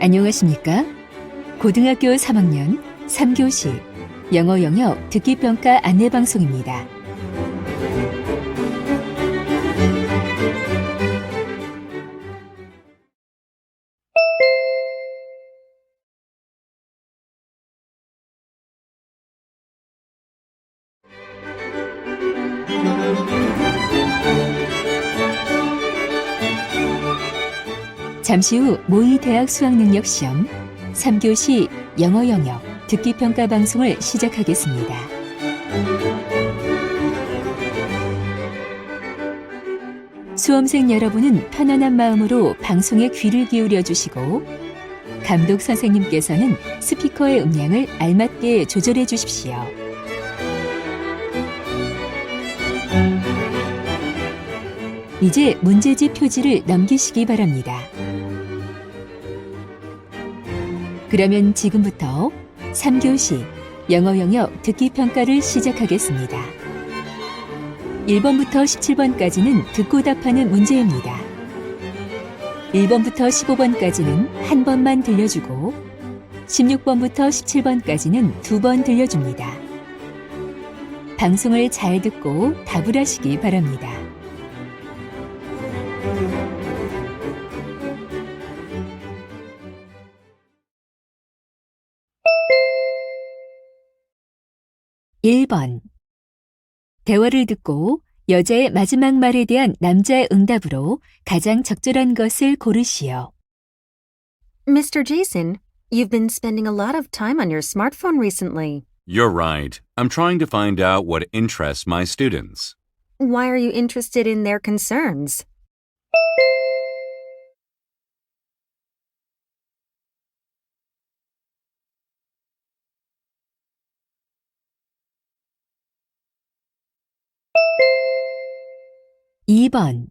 안녕하십니까? 고등학교 3학년 3교시 영어 영역 듣기평가 안내방송입니다. 잠시 후 모의 대학 수학능력 시험 3교시 영어 영역 듣기평가 방송을 시작하겠습니다. 수험생 여러분은 편안한 마음으로 방송에 귀를 기울여 주시고 감독 선생님께서는 스피커의 음량을 알맞게 조절해 주십시오. 이제 문제집 표지를 넘기시기 바랍니다. 그러면 지금부터 3교시 영어 영역 듣기평가를 시작하겠습니다. 1번부터 17번까지는 듣고 답하는 문제입니다. 1번부터 15번까지는 한 번만 들려주고 16번부터 17번까지는 두 번 들려줍니다. 방송을 잘 듣고 답을 하시기 바랍니다. (1번) 대화를 듣고 여자의 마지막 말에 대한 남자의 응답으로 가장 적절한 것을 고르시오. Mr. Jason, you've been spending a lot of time on your smartphone recently. You're right. I'm trying to find out what interests my students. Why are you interested in their concerns? (2번)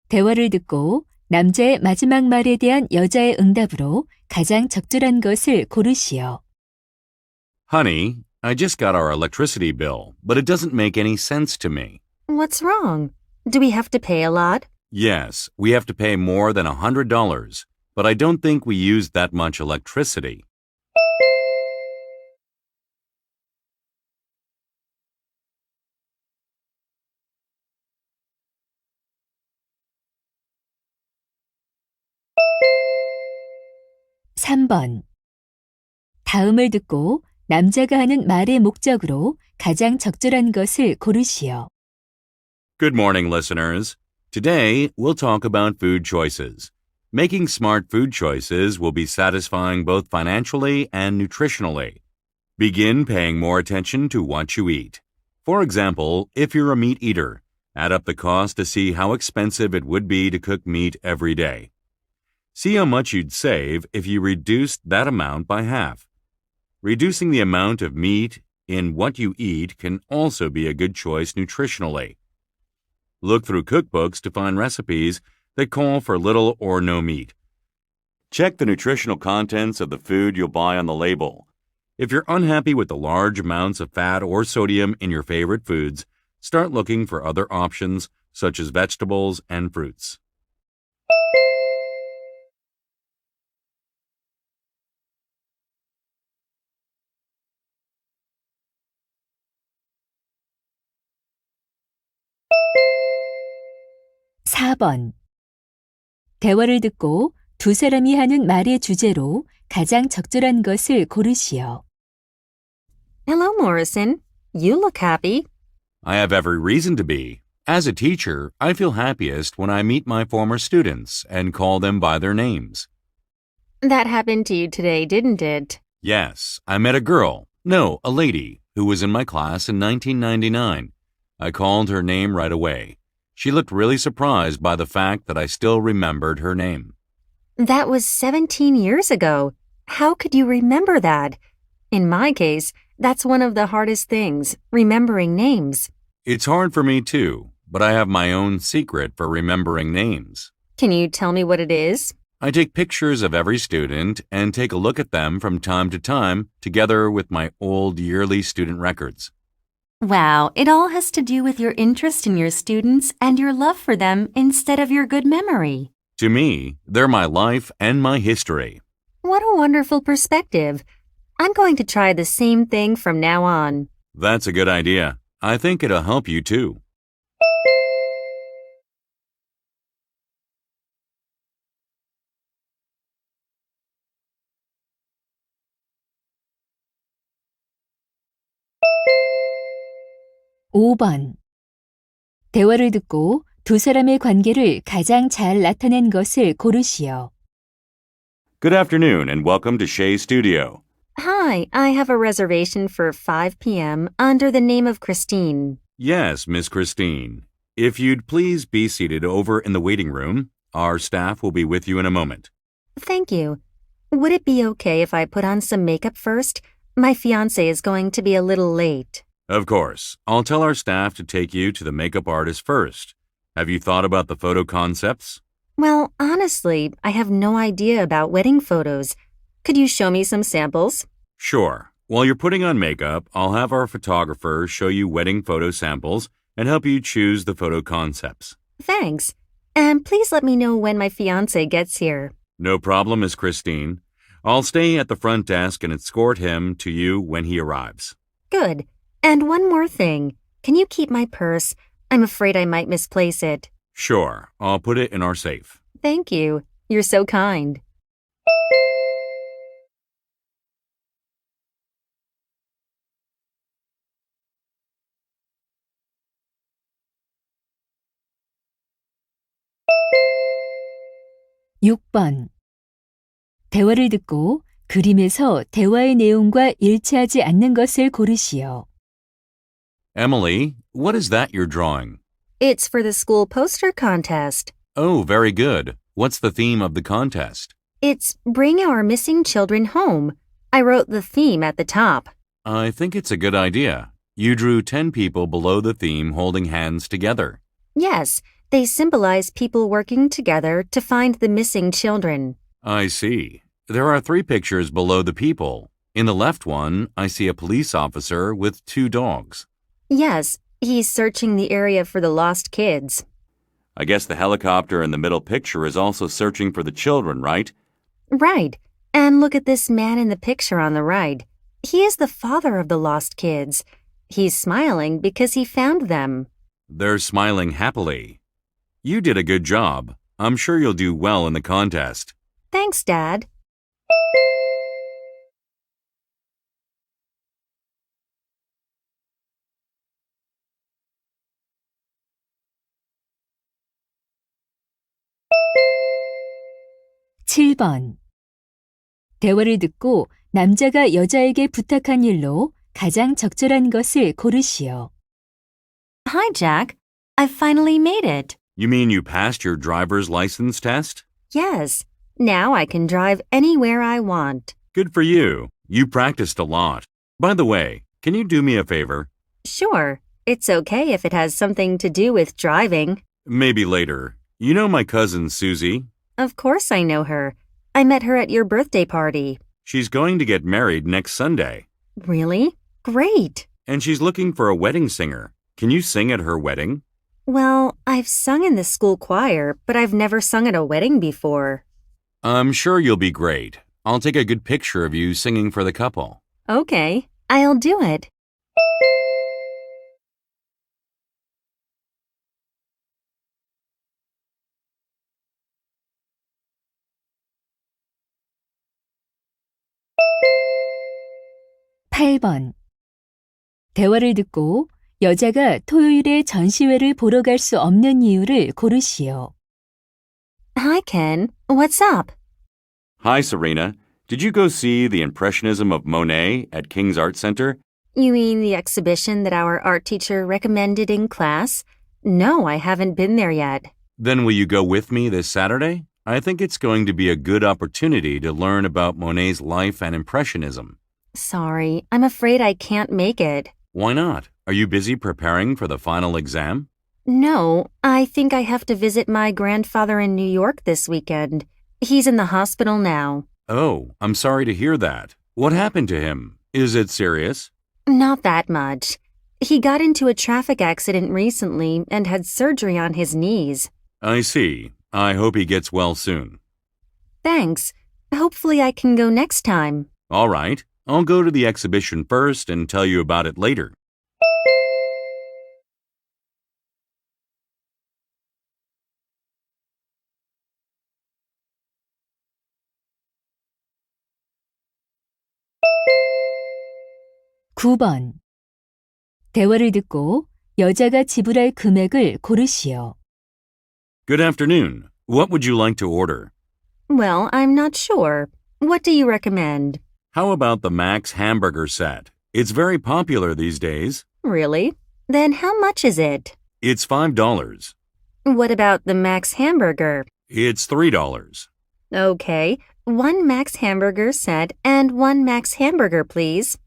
대화를 듣고 남자의 마지막 말에 대한 여자의 응답으로 가장 적절한 것을 고르시오. Honey, I just got our electricity bill, but it doesn't make any sense to me. What's wrong? Do we have to pay a lot? Yes, we have to pay more than $100, but I don't think we use that much electricity. (3번) 다음을 듣고 남자가 하는 말의 목적으로 가장 적절한 것을 고르시오. Good morning, listeners. Today, we'll talk about food choices. Making smart food choices will be satisfying both financially and nutritionally. Begin paying more attention to what you eat. For example, if you're a meat eater, add up the cost to see how expensive it would be to cook meat every day. See how much you'd save if you reduced that amount by half. Reducing the amount of meat in what you eat can also be a good choice nutritionally. Look through cookbooks to find recipes that call for little or no meat. Check the nutritional contents of the food you'll buy on the label. If you're unhappy with the large amounts of fat or sodium in your favorite foods, start looking for other options such as vegetables and fruits. (4번) 대화를 듣고 두 사람이 하는 말의 주제로 가장 적절한 것을 고르시오. Hello, Morrison. You look happy. I have every reason to be. As a teacher, I feel happiest when I meet my former students and call them by their names. That happened to you today, didn't it? Yes, I met a lady, who was in my class in 1999. I called her name right away. She looked really surprised by the fact that I still remembered her name. That was 17 years ago. How could you remember that? In my case, that's one of the hardest things, remembering names. It's hard for me too, but I have my own secret for remembering names. Can you tell me what it is? I take pictures of every student and take a look at them from time to time together with my old yearly student records. Wow, it all has to do with your interest in your students and your love for them instead of your good memory. To me, they're my life and my history. What a wonderful perspective. I'm going to try the same thing from now on. That's a good idea. I think it'll help you too. 5번. 대화를 듣고 두 사람의 관계를 가장 잘 나타낸 것을 고르시오. Good afternoon and welcome to Shay's studio. Hi, I have a reservation for 5 p.m. under the name of Christine. Yes, Miss Christine. If you'd please be seated over in the waiting room, our staff will be with you in a moment. Thank you. Would it be okay if I put on some makeup first? My fiancé is going to be a little late. Of course. I'll tell our staff to take you to the makeup artist first. Have you thought about the photo concepts? Well, honestly, I have no idea about wedding photos. Could you show me some samples? Sure. While you're putting on makeup, I'll have our photographer show you wedding photo samples and help you choose the photo concepts. Thanks. And please let me know when my fiancé gets here. No problem, Miss Christine. I'll stay at the front desk and escort him to you when he arrives. Good. And one more thing. Can you keep my purse? I'm afraid I might misplace it. Sure. I'll put it in our safe. Thank you. You're so kind. 6번. 대화를 듣고 그림에서 대화의 내용과 일치하지 않는 것을 고르시오. Emily, what is that you're drawing? It's for the school poster contest. Oh, very good. What's the theme of the contest? It's Bring Our Missing Children Home. I wrote the theme at the top. I think it's a good idea. You drew 10 people below the theme holding hands together. Yes, they symbolize people working together to find the missing children. I see. There are 3 pictures below the people. In the left one, I see a police officer with 2 dogs. Yes, he's searching the area for the lost kids. I guess the helicopter in the middle picture is also searching for the children, right? Right. And look at this man in the picture on the right. He is the father of the lost kids. He's smiling because he found them. They're smiling happily. You did a good job. I'm sure you'll do well in the contest. Thanks, Dad. 7번. 대화를 듣고 남자가 여자에게 부탁한 일로 가장 적절한 것을 고르시오. Hi, Jack. I finally made it. You mean you passed your driver's license test? Yes. Now I can drive anywhere I want. Good for you. You practiced a lot. By the way, can you do me a favor? Sure. It's okay if it has something to do with driving. Maybe later. You know my cousin Susie? Of course I know her. I met her at your birthday party. She's going to get married next Sunday. Really? Great. And she's looking for a wedding singer. Can you sing at her wedding? Well, I've sung in the school choir, but I've never sung at a wedding before. I'm sure you'll be great. I'll take a good picture of you singing for the couple. Okay, I'll do it. 8번. 대화를 듣고 여자가 토요일에 전시회를 보러 갈 수 없는 이유를 고르시오. Hi, Ken. What's up? Hi, Serena. Did you go see the Impressionism of Monet at King's Art Center? You mean the exhibition that our art teacher recommended in class? No, I haven't been there yet. Then will you go with me this Saturday? I think it's going to be a good opportunity to learn about Monet's life and Impressionism. Sorry, I'm afraid I can't make it. Why not? Are you busy preparing for the final exam? No, I think I have to visit my grandfather in New York this weekend. He's in the hospital now. Oh, I'm sorry to hear that. What happened to him? Is it serious? Not that much. He got into a traffic accident recently and had surgery on his knees. I see. I hope he gets well soon. Thanks. Hopefully I can go next time. All right, I'll go to the exhibition first and tell you about it later. 9번. 대화를 듣고 여자가 지불할 금액을 고르시오. Good afternoon. What would you like to order? Well, I'm not sure. What do you recommend? How about the Max hamburger set? It's very popular these days. Really? Then how much is it? It's $5. What about the Max hamburger? It's $3. Okay, one Max hamburger set and one Max hamburger, please.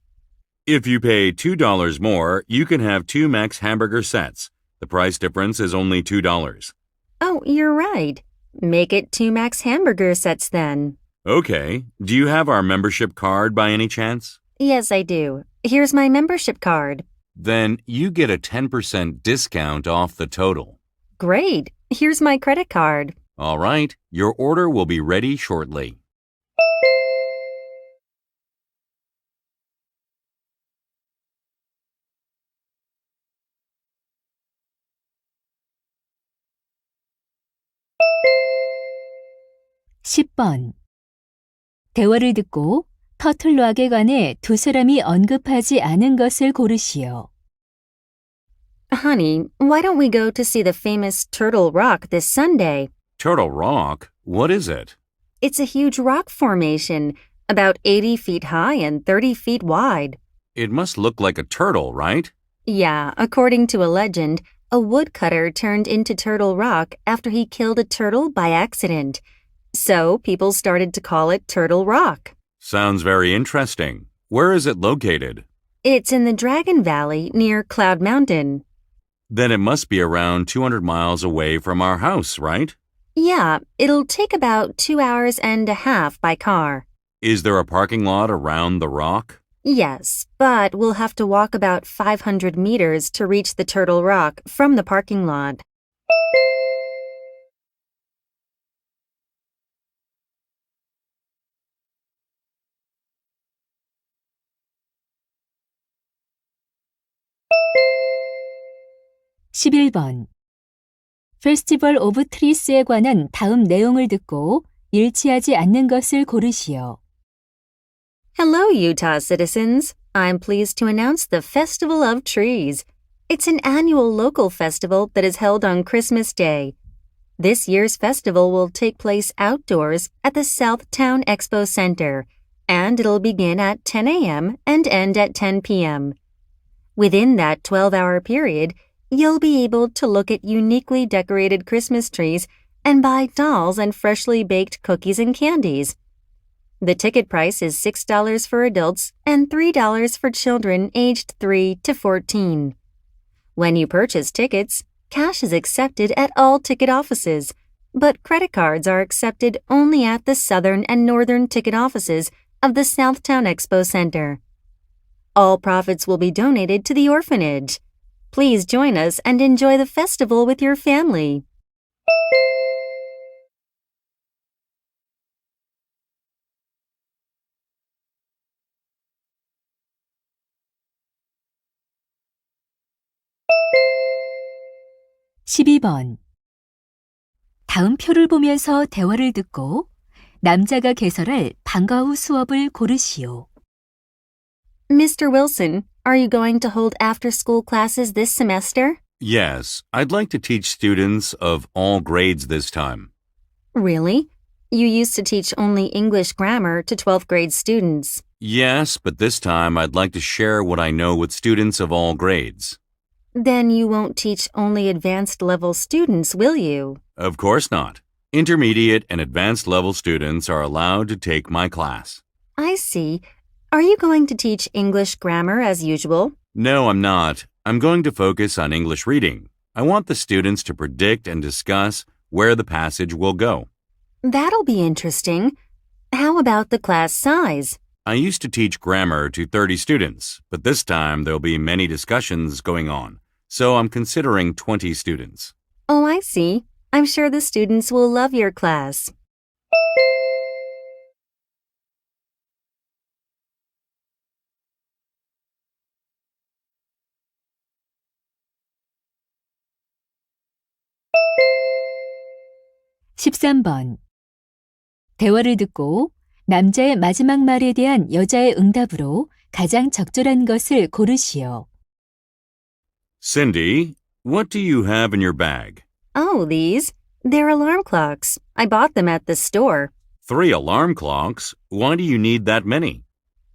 If you pay $2 more, you can have 2 Max hamburger sets. The price difference is only $2. Oh, you're right. Make it 2 Max hamburger sets then. Okay. Do you have our membership card by any chance? Yes, I do. Here's my membership card. Then you get a 10% discount off the total. Great. Here's my credit card. All right. Your order will be ready shortly. 10번. 대화를 듣고 터틀락에 관해 두 사람이 언급하지 않은 것을 고르시오. Honey, why don't we go to see the famous Turtle Rock this Sunday? Turtle Rock? What is it? It's a huge rock formation, about 80 feet high and 30 feet wide. It must look like a turtle, right? Yeah, according to a legend, a woodcutter turned into Turtle Rock after he killed a turtle by accident. So people started to call it Turtle Rock. Sounds very interesting. Where is it located? It's in the Dragon Valley near Cloud Mountain. Then it must be around 200 miles away from our house, right? Yeah, it'll take about 2 hours and a half by car. Is there a parking lot around the rock? Yes, but we'll have to walk about 500 meters to reach the Turtle Rock from the parking lot. 11번. 페스티벌 오브 트리스에 관한 다음 내용을 듣고 일치하지 않는 것을 고르시오. Hello, Utah citizens. I'm pleased to announce the Festival of Trees. It's an annual local festival that is held on Christmas Day. This year's festival will take place outdoors at the Southtown Expo Center, and it'll begin at 10 a.m. and end at 10 p.m. Within that 12-hour period, you'll be able to look at uniquely decorated Christmas trees and buy dolls and freshly baked cookies and candies. The ticket price is $6 for adults and $3 for children aged 3 to 14. When you purchase tickets, cash is accepted at all ticket offices, but credit cards are accepted only at the southern and northern ticket offices of the Southtown Expo Center. All profits will be donated to the orphanage. Please join us and enjoy the festival with your family. 12번. 다음 표를 보면서 대화를 듣고 남자가 개설할 방과 후 수업을 고르시오. Mr. Wilson, are you going to hold after-school classes this semester? Yes, I'd like to teach students of all grades this time. Really? You used to teach only English grammar to 12th grade students. Yes, but this time I'd like to share what I know with students of all grades. Then you won't teach only advanced level students, will you? Of course not. Intermediate and advanced level students are allowed to take my class. I see. Are you going to teach English grammar as usual? No, I'm not. I'm going to focus on English reading. I want the students to predict and discuss where the passage will go. That'll be interesting. How about the class size? I used to teach grammar to 30 students, but this time there'll be many discussions going on, so I'm considering 20 students. Oh, I see. I'm sure the students will love your class. 13번. 대화를 듣고 남자의 마지막 말에 대한 여자의 응답으로 가장 적절한 것을 고르시오. Cindy, what do you have in your bag? Oh, these? They're alarm clocks. I bought them at the store. 3 alarm clocks? Why do you need that many?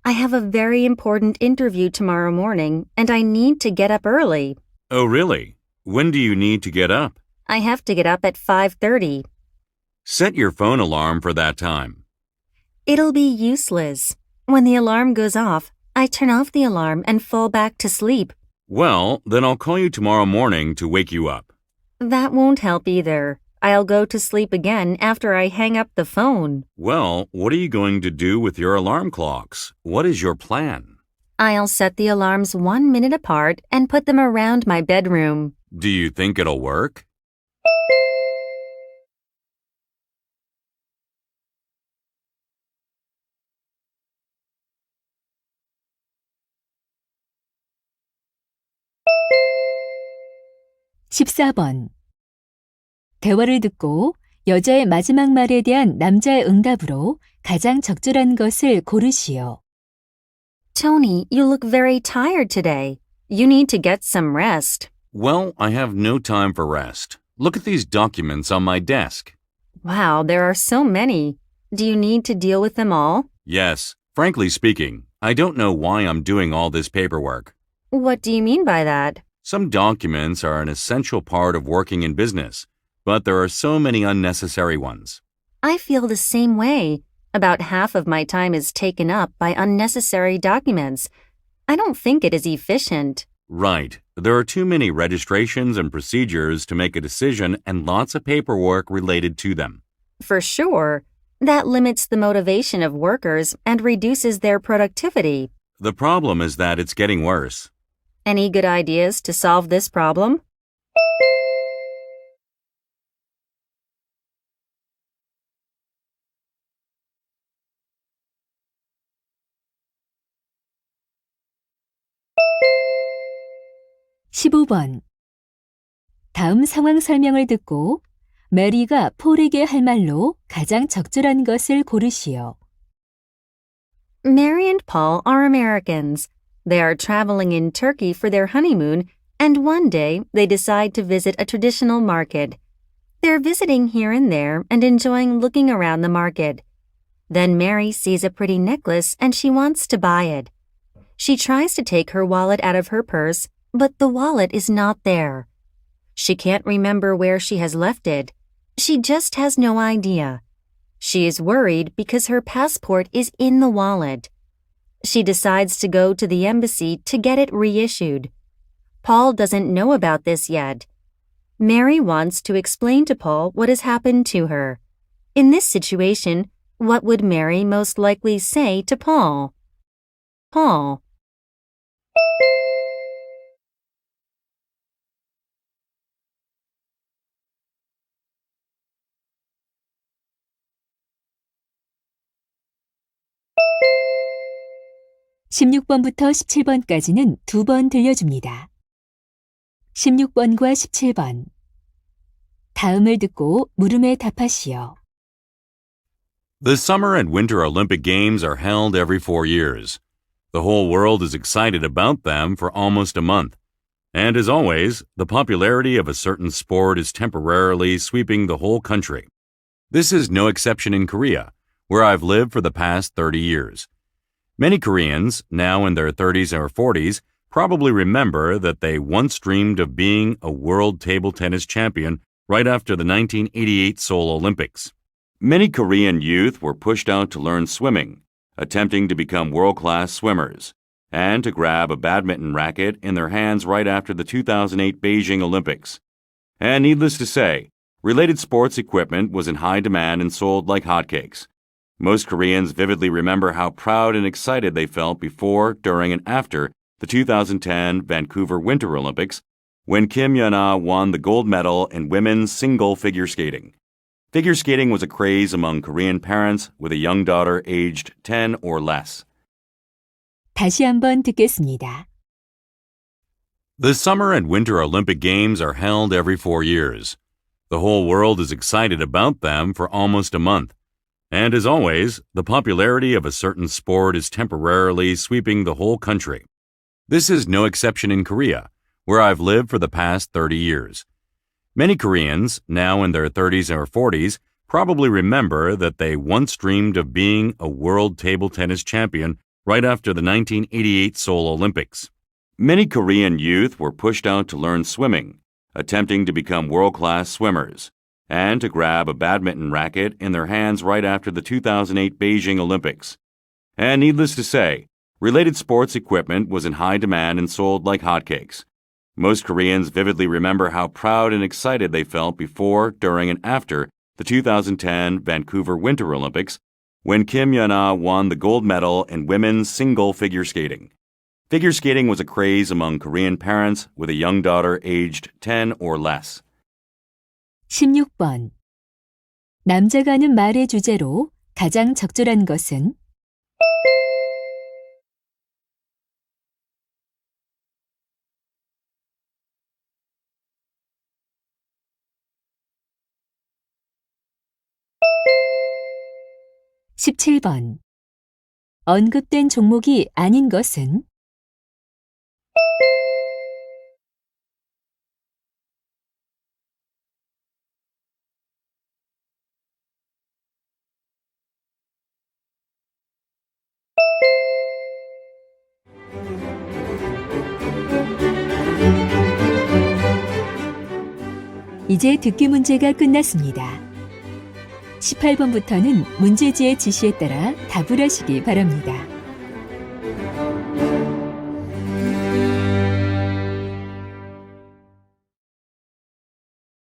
I have a very important interview tomorrow morning, and I need to get up early. Oh, really? When do you need to get up? I have to get up at 5:30. Set your phone alarm for that time. It'll be useless. When the alarm goes off, I turn off the alarm and fall back to sleep. Well, then I'll call you tomorrow morning to wake you up. That won't help either. I'll go to sleep again after I hang up the phone. Well, what are you going to do with your alarm clocks? What is your plan? I'll set the alarms 1 minute apart and put them around my bedroom. Do you think it'll work? (14번) 대화를 듣고 여자의 마지막 말에 대한 남자의 응답으로 가장 적절한 것을 고르시오. Tony, you look very tired today. You need to get some rest. Well, I have no time for rest. Look at these documents on my desk. Wow, there are so many. Do you need to deal with them all? Yes, frankly speaking, I don't know why I'm doing all this paperwork. What do you mean by that? Some documents are an essential part of working in business, but there are so many unnecessary ones. I feel the same way. About half of my time is taken up by unnecessary documents. I don't think it is efficient. Right. There are too many registrations and procedures to make a decision and lots of paperwork related to them. For sure. That limits the motivation of workers and reduces their productivity. The problem is that it's getting worse. Any good ideas to solve this problem? (15번) 다음 상황 설명을 듣고 메리가 폴에게 할 말로 가장 적절한 것을 고르시오. Mary and Paul are Americans. They are traveling in Turkey for their honeymoon, and one day they decide to visit a traditional market. They're visiting here and there and enjoying looking around the market. Then Mary sees a pretty necklace and she wants to buy it. She tries to take her wallet out of her purse, but the wallet is not there. She can't remember where she has left it. She just has no idea. She is worried because her passport is in the wallet. She decides to go to the embassy to get it reissued. Paul doesn't know about this yet. Mary wants to explain to Paul what has happened to her. In this situation, what would Mary most likely say to Paul? Paul. (16번부터 17번까지는 2번 들려줍니다. 16번과 17번 다음을 듣고 물음에 답하시오. The Summer and Winter Olympic Games are held every 4 years. The whole world is excited about them for almost a month. And as always, the popularity of a certain sport is temporarily sweeping the whole country. This is no exception in Korea, where I've lived for the past 30 years. Many Koreans, now in their 30s or 40s, probably remember that they once dreamed of being a world table tennis champion right after the 1988 Seoul Olympics. Many Korean youth were pushed out to learn swimming, attempting to become world-class swimmers, and to grab a badminton racket in their hands right after the 2008 Beijing Olympics. And needless to say, related sports equipment was in high demand and sold like hotcakes. Most Koreans vividly remember how proud and excited they felt before, during, and after the 2010 Vancouver Winter Olympics, when Kim Yeon-ah won the gold medal in women's single figure skating. Figure skating was a craze among Korean parents with a young daughter aged 10 or less. 다시 한번 듣겠습니다. The Summer and Winter Olympic Games are held every 4 years. The whole world is excited about them for almost a month. And as always, the popularity of a certain sport is temporarily sweeping the whole country. This is no exception in Korea, where I've lived for the past 30 years. Many Koreans, now in their 30s or 40s, probably remember that they once dreamed of being a world table tennis champion right after the 1988 Seoul Olympics. Many Korean youth were pushed out to learn swimming, attempting to become world-class swimmers, and to grab a badminton racket in their hands right after the 2008 Beijing Olympics. And needless to say, related sports equipment was in high demand and sold like hotcakes. Most Koreans vividly remember how proud and excited they felt before, during, and after the 2010 Vancouver Winter Olympics, when Kim Yeon-ah won the gold medal in women's single figure skating. Figure skating was a craze among Korean parents with a young daughter aged 10 or less. 16번. 남자가 하는 말의 주제로 가장 적절한 것은 17번. 언급된 종목이 아닌 것은 '이제 듣기 문제가 끝났습니다. 18번부터는 문제지의 지시에 따라 답을 하시기 바랍니다.